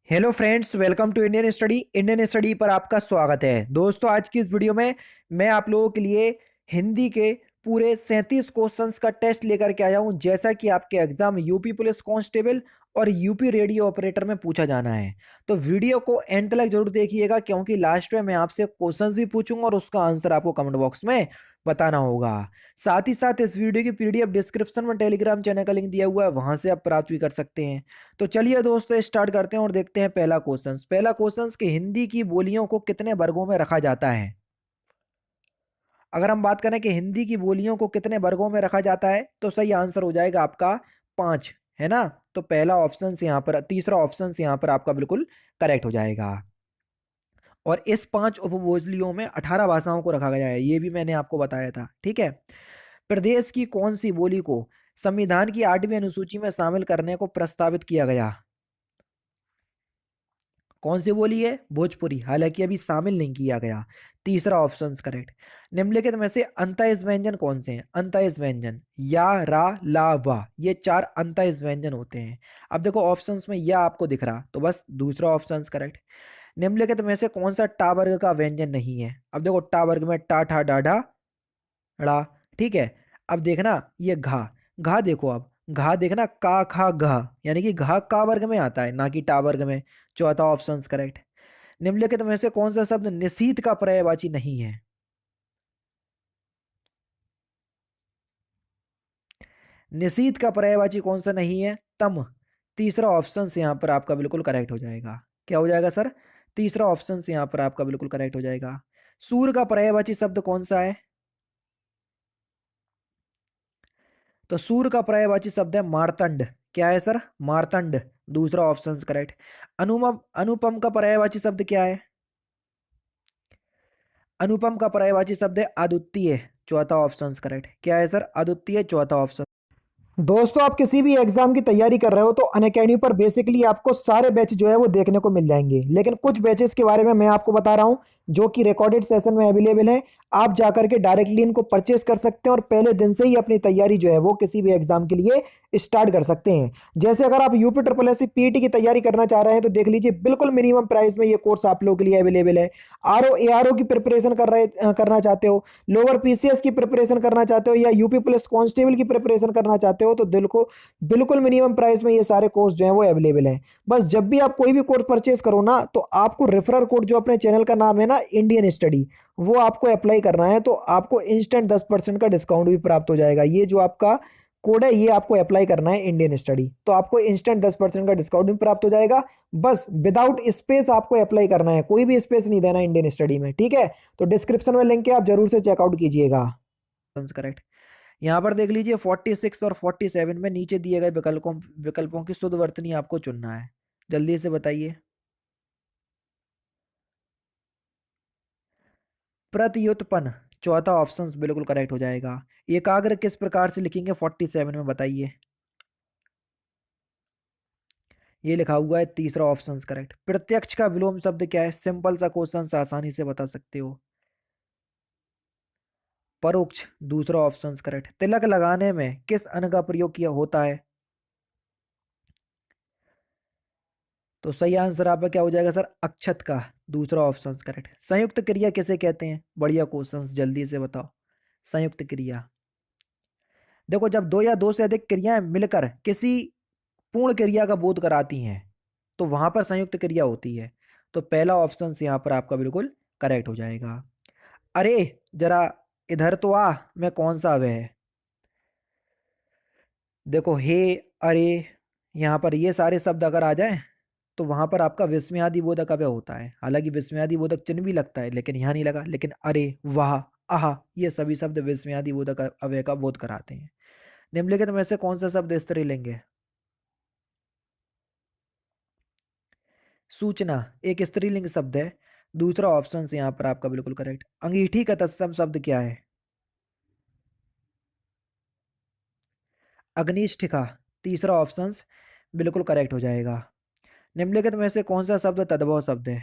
Hello friends, welcome to Indian study पर आपका स्वागत है। दोस्तों, आज की इस वीडियो में मैं आप लोगों के लिए हिंदी के पूरे 37 क्वेश्चंस का टेस्ट लेकर के आया हूं, जैसा कि आपके एग्जाम यूपी पुलिस कांस्टेबल और यूपी रेडियो ऑपरेटर में पूछा जाना है। तो वीडियो को एंड तक जरूर देखिएगा, क्योंकि लास्ट में मैं आपसे क्वेश्चंस भी पूछूंगा और उसका आंसर आपको कमेंट बॉक्स में बताना होगा। साथ ही साथ इस वीडियो की पीडीएफ डिस्क्रिप्शन में टेलीग्राम चैनल का लिंक दिया हुआ है, वहां से आप प्राप्त भी कर सकते हैं। तो चलिए दोस्तों, स्टार्ट करते हैं और देखते हैं पहला क्वेश्चन कि हिंदी की बोलियों को कितने वर्गों में रखा जाता है। अगर हम बात करें कि हिंदी की बोलियों को कितने वर्गों में रखा जाता है, तो सही आंसर हो जाएगा आपका 5, है ना। तो पहला ऑप्शन यहाँ पर, तीसरा ऑप्शन यहाँ पर आपका बिल्कुल करेक्ट हो जाएगा। और इस 5 उपभोजलियों में 18 भाषाओं को रखा गया है, ये भी मैंने आपको बताया था, ठीक है। प्रदेश की कौन सी बोली को संविधान की 8वीं अनुसूची में शामिल करने को प्रस्तावित किया गया। कौन सी बोली है? भोजपुरी, हालांकि अभी शामिल नहीं किया गया। तीसरा ऑप्शन करेक्ट। निम्नलिखित में से अंतःज व्यंजन कौन से हैं? अंतःज व्यंजन या, रा, ला, वा, ये 4 अंतःज व्यंजन होते हैं। अब देखो ऑप्शंस में या आपको दिख रहा, तो बस दूसरा ऑप्शन करेक्ट। निम्नलिखित में से कौन सा टा वर्ग का व्यंजन नहीं है? अब देखो टा वर्ग में टा, ठा, डाढ़ा, ड़ा, ठीक है। अब देखना ये घा, घा देखो, अब घा देखना, का, खा, घा, यानी कि घा का वर्ग में आता है, ना कि टा वर्ग में। चौथा ऑप्शन करेक्ट। निम्नलिखित में से कौन सा शब्द निशीथ का पर्यायवाची नहीं है? निशीथ का पर्यायवाची कौन सा नहीं है? तम। तीसरा ऑप्शन यहाँ पर आपका बिल्कुल करेक्ट हो जाएगा। क्या हो जाएगा सर? तीसरा ऑप्शन यहाँ पर आपका बिल्कुल करेक्ट हो जाएगा। सूर का पर्यायवाची शब्द कौन सा है? तो सूर का पर्यायवाची शब्द है मार्तंड। क्या है सर? मार्तंड। दूसरा ऑप्शन करेक्ट। अनुपम, अनुपम का पर्यायवाची शब्द क्या है? अनुपम का पर्यायवाची शब्द है अद्वितीय। चौथा ऑप्शन करेक्ट। क्या है सर? अद्वितीय, चौथा ऑप्शन। दोस्तों, आप किसी भी एग्जाम की तैयारी कर रहे हो तो अनअकैडमी पर बेसिकली आपको सारे बैच जो है वो देखने को मिल जाएंगे, लेकिन कुछ बैचेस के बारे में मैं आपको बता रहा हूं जो कि रिकॉर्डेड सेशन में अवेलेबल है। आप जाकर के डायरेक्टली इनको परचेस कर सकते हैं और पहले दिन से ही अपनी तैयारी जो है वो किसी भी एग्जाम के लिए स्टार्ट कर सकते हैं। जैसे अगर आप यूपी ट्रिपल एस पीटी की तैयारी करना चाह रहे हैं तो देख लीजिए, बिल्कुल मिनिमम प्राइस में ये कोर्स आप लोगों के लिए अवेलेबल है। आरओ एआरओ की प्रिपरेशन करना चाहते हो, लोअर पीसीएस की प्रिपरेशन करना चाहते हो, या यूपी पुलिस कांस्टेबल की प्रिपरेशन करना चाहते हो, तो दिल को बिल्कुल मिनिमम प्राइस में ये सारे कोर्स जो है वो अवेलेबल है। बस जब भी आप कोई भी कोर्स परचेस करो ना, तो आपको रेफरल कोड, जो अपने चैनल का नाम है ना इंडियन स्टडी, वो आपको अप्लाई करना है, तो आपको इंस्टेंट 10% का डिस्काउंट भी प्राप्त हो जाएगा। ये जो आपका कोड है ये आपको अप्लाई करना है इंडियन स्टडी, तो आपको इंस्टेंट 10% का डिस्काउंट भी प्राप्त हो जाएगा। बस विदाउट स्पेस आपको अप्लाई करना है, कोई भी स्पेस नहीं देना इंडियन स्टडी में, ठीक है। तो डिस्क्रिप्शन में लिंक है, आप जरूर से चेकआउट कीजिएगा। करेक्ट। यहाँ पर देख लीजिए 46 और 47 में नीचे दिए गए विकल्पों विकल्पों की शुद्ध वर्तनी आपको चुनना है। जल्दी से बताइए। प्रत्युत्पन्न, चौथा ऑप्शन बिल्कुल करेक्ट हो जाएगा। एकाग्र किस प्रकार से लिखेंगे 47 में, बताइए। ये लिखा हुआ है, तीसरा ऑप्शन करेक्ट। प्रत्यक्ष का विलोम शब्द क्या है? सिंपल सा क्वेश्चन, आसानी से बता सकते हो। परोक्ष, दूसरा ऑप्शन करेक्ट। तिलक लगाने में किस अन का प्रयोग किया होता है? तो सही आंसर आपका क्या हो जाएगा सर? अक्षत का, दूसरा ऑप्शन करेक्ट। संयुक्त क्रिया किसे कहते हैं? बढ़िया क्वेश्चन, जल्दी से बताओ। संयुक्त क्रिया, देखो जब दो या दो से अधिक क्रियाएं मिलकर किसी पूर्ण क्रिया का बोध कराती हैं, तो वहां पर संयुक्त क्रिया होती है। तो पहला ऑप्शन यहाँ पर आपका बिल्कुल करेक्ट हो जाएगा। अरे जरा इधर तो आ, मैं कौन सा अवय है? देखो हे, अरे, यहाँ पर ये सारे शब्द अगर आ जाएं तो वहां पर आपका विस्मयादि बोधक अव्यय होता है। हालांकि विस्मयादि बोधक चिन्ह भी लगता है, लेकिन यहाँ नहीं लगा। लेकिन अरे, वाह, आह, ये सभी शब्द विस्मयादि बोधक अव्यय का बोध कराते हैं। निम्नलिखित में से कौन सा शब्द स्त्रीलिंग है? सूचना एक स्त्रीलिंग शब्द है। दूसरा ऑप्शन यहाँ पर आपका बिल्कुल करेक्ट। अंगीठी का तत्सम शब्द क्या है? अग्निष्ठिका, तीसरा ऑप्शन बिल्कुल करेक्ट हो जाएगा। निम्नलिखित में से कौन सा शब्द तद्भव शब्द है?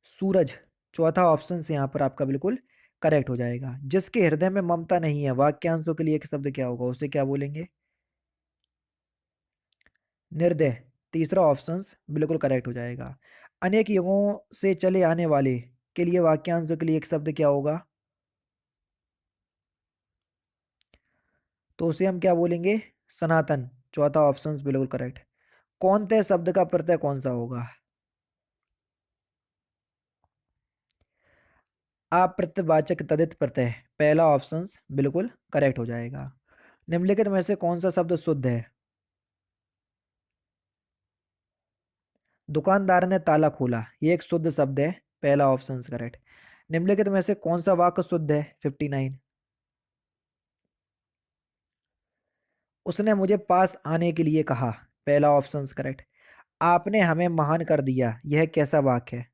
सूरज, चौथा ऑप्शन यहाँ पर आपका बिल्कुल करेक्ट हो जाएगा। जिसके हृदय में ममता नहीं है, वाक्यांशों के लिए एक शब्द क्या होगा, उसे क्या बोलेंगे? निर्दय, तीसरा ऑप्शन बिल्कुल करेक्ट हो जाएगा। अनेक युगों से चले आने वाले के लिए वाक्यांशों के लिए एक शब्द क्या होगा? तो उसे हम क्या बोलेंगे? सनातन, चौथा ऑप्शन बिल्कुल करेक्ट। कौनते शब्द का प्रत्यय कौन सा होगा? अप्रत्यवाचक तदित प्रत्यय, पहला ऑप्शन बिल्कुल करेक्ट हो जाएगा। निम्नलिखित में से कौन सा शब्द शुद्ध है? दुकानदार ने ताला खोला, ये एक शुद्ध शब्द है, पहला ऑप्शन करेक्ट। निम्नलिखित में से कौन सा वाक्य शुद्ध है? 59। उसने मुझे पास आने के लिए कहा, पहला ऑप्शन करेक्ट। आपने हमें महान कर दिया, यह कैसा वाक्य है?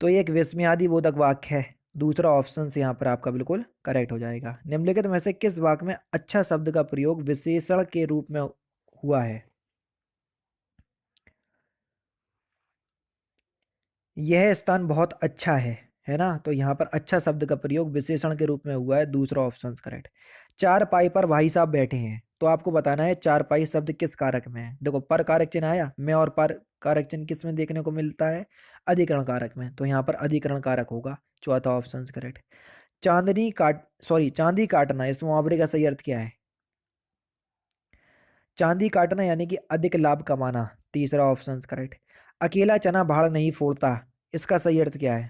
तो ये एक विस्मयादि बोधक वाक्य है, दूसरा ऑप्शन से यहाँ पर आपका बिल्कुल करेक्ट हो जाएगा। निम्नलिखित में से किस वाक्य में अच्छा शब्द का प्रयोग विशेषण के रूप में हुआ है? यह स्थान बहुत अच्छा है ना? तो यहाँ पर अच्छा शब्द का प्रयोग विशेषण के रूप में हुआ है, दूसरा ऑप्शन करेक्ट। चार पाई पर भाई साहब बैठे हैं, तो आपको बताना है चार पाई शब्द किस कारक में है। देखो पर कारक चिन्ह आया, में और पर कारक चिन्ह किस में देखने को मिलता है? अधिकरण कारक में, तो यहाँ पर अधिकरण कारक होगा, चौथा ऑप्शन करेक्ट। चांदी काटना, इस मुहावरे का सही अर्थ क्या है? चांदी काटना यानी कि अधिक लाभ कमाना, तीसरा ऑप्शन करेक्ट। अकेला चना भाड़ नहीं फोड़ता, इसका सही अर्थ क्या है?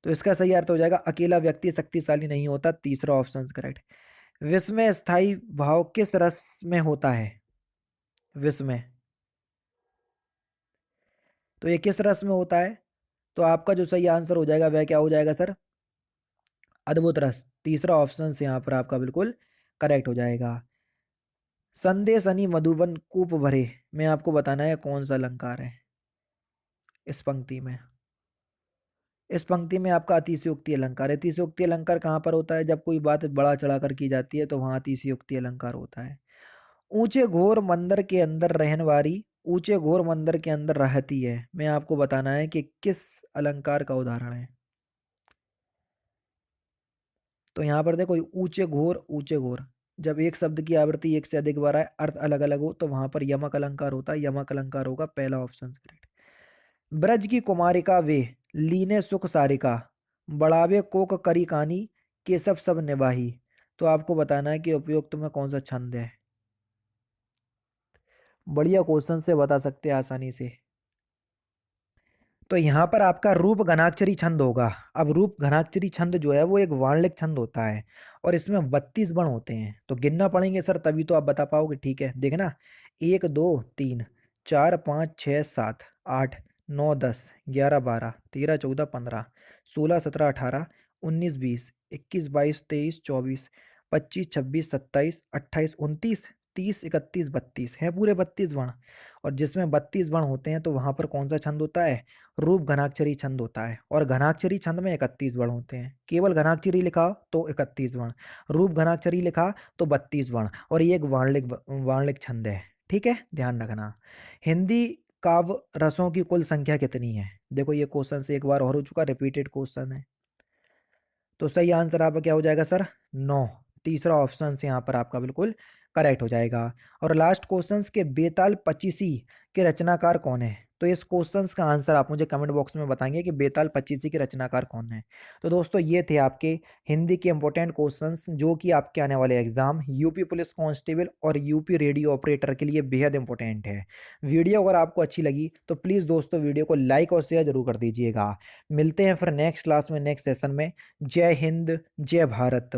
तो इसका सही अर्थ हो जाएगा अकेला व्यक्ति शक्तिशाली नहीं होता, तीसरा ऑप्शन करेक्ट। विश्व में स्थायी भाव किस रस में होता है? विश्व में, तो ये किस रस में होता है? तो आपका जो सही आंसर हो जाएगा वह क्या हो जाएगा सर? अद्भुत रस, तीसरा ऑप्शन से यहाँ पर आपका बिल्कुल करेक्ट हो जाएगा। संदेश अनि मधुबन कूप भरे में आपको बताना है कौन सा अलंकार है इस पंक्ति में? इस पंक्ति में आपका अतिशयोक्ति अलंकार है। अतिशयोक्ति अलंकार कहाँ पर होता है? जब कोई बात बड़ा चढ़ाकर की जाती है तो वहां अतिशयोक्ति अलंकार होता है। ऊंचे घोर मंदिर के अंदर रहने वाली, ऊंचे घोर मंदिर के अंदर रहती है मैं आपको बताना है कि किस अलंकार का उदाहरण है। तो यहाँ पर देखो ऊंचे घोर, जब एक शब्द की आवृत्ति एक से अधिक बार आए, अर्थ अलग अलग हो, तो वहां पर यमक अलंकार होता है, यमक अलंकार होगा पहला ऑप्शन करेक्ट। ब्रज की कुमारिका वे, लीने सुख सारिका, बढ़ावे कोक करी कानी, केशव सब निभाही। तो आपको बताना है कि उपयुक्त में कौन सा छंद है। बढ़िया क्वेश्चन से बता सकते हैं आसानी से। तो यहाँ पर आपका रूप घनाक्षरी छंद होगा। अब रूप घनाक्षरी छंद जो है वो एक वार्णिक छंद होता है और इसमें 32 वर्ण होते हैं। तो गिनना पड़ेंगे सर, तभी तो आप बता पाओगे। ठीक है, देखना, 1 2 3 4 5 6 7 8 9 10 11 12 13 14 15 16 17 18 19 20 21 22 23 24 25 26 27 28 29 30 31 32 हैं पूरे 32 वर्ण। और जिसमें 32 वर्ण होते हैं तो वहां पर कौन सा छंद होता है? रूप घनाक्षरी छंद होता है। और घनाक्षरी छंद में 31 वर्ण होते हैं। केवल घनाक्षरी लिखा तो 31 वर्ण, रूप घनाक्षरी लिखा तो 32 वर्ण, और ये एक वार्णिक वार्णिक छंद है। ठीक है, ध्यान रखना। हिंदी काव्य रसों की कुल संख्या कितनी है? देखो ये क्वेश्चन से एक बार और हो चुका, रिपीटेड क्वेश्चन है। तो सही आंसर आपका क्या हो जाएगा सर? 9, तीसरा ऑप्शन से यहाँ पर आपका बिल्कुल करेक्ट हो जाएगा। और लास्ट क्वेश्चंस के बेताल पचीसी के रचनाकार कौन है? तो इस क्वेश्चंस का आंसर आप मुझे कमेंट बॉक्स में बताएंगे कि बेताल पचीसी के रचनाकार कौन है। तो दोस्तों ये थे आपके हिंदी के इंपॉर्टेंट क्वेश्चंस जो कि आपके आने वाले एग्जाम यूपी पुलिस कांस्टेबल और यूपी रेडियो ऑपरेटर के लिए बेहद इंपॉर्टेंट है। वीडियो अगर आपको अच्छी लगी तो प्लीज़ दोस्तों वीडियो को लाइक और शेयर जरूर कर दीजिएगा। मिलते हैं फिर नेक्स्ट क्लास में, नेक्स्ट सेशन में। जय हिंद, जय भारत।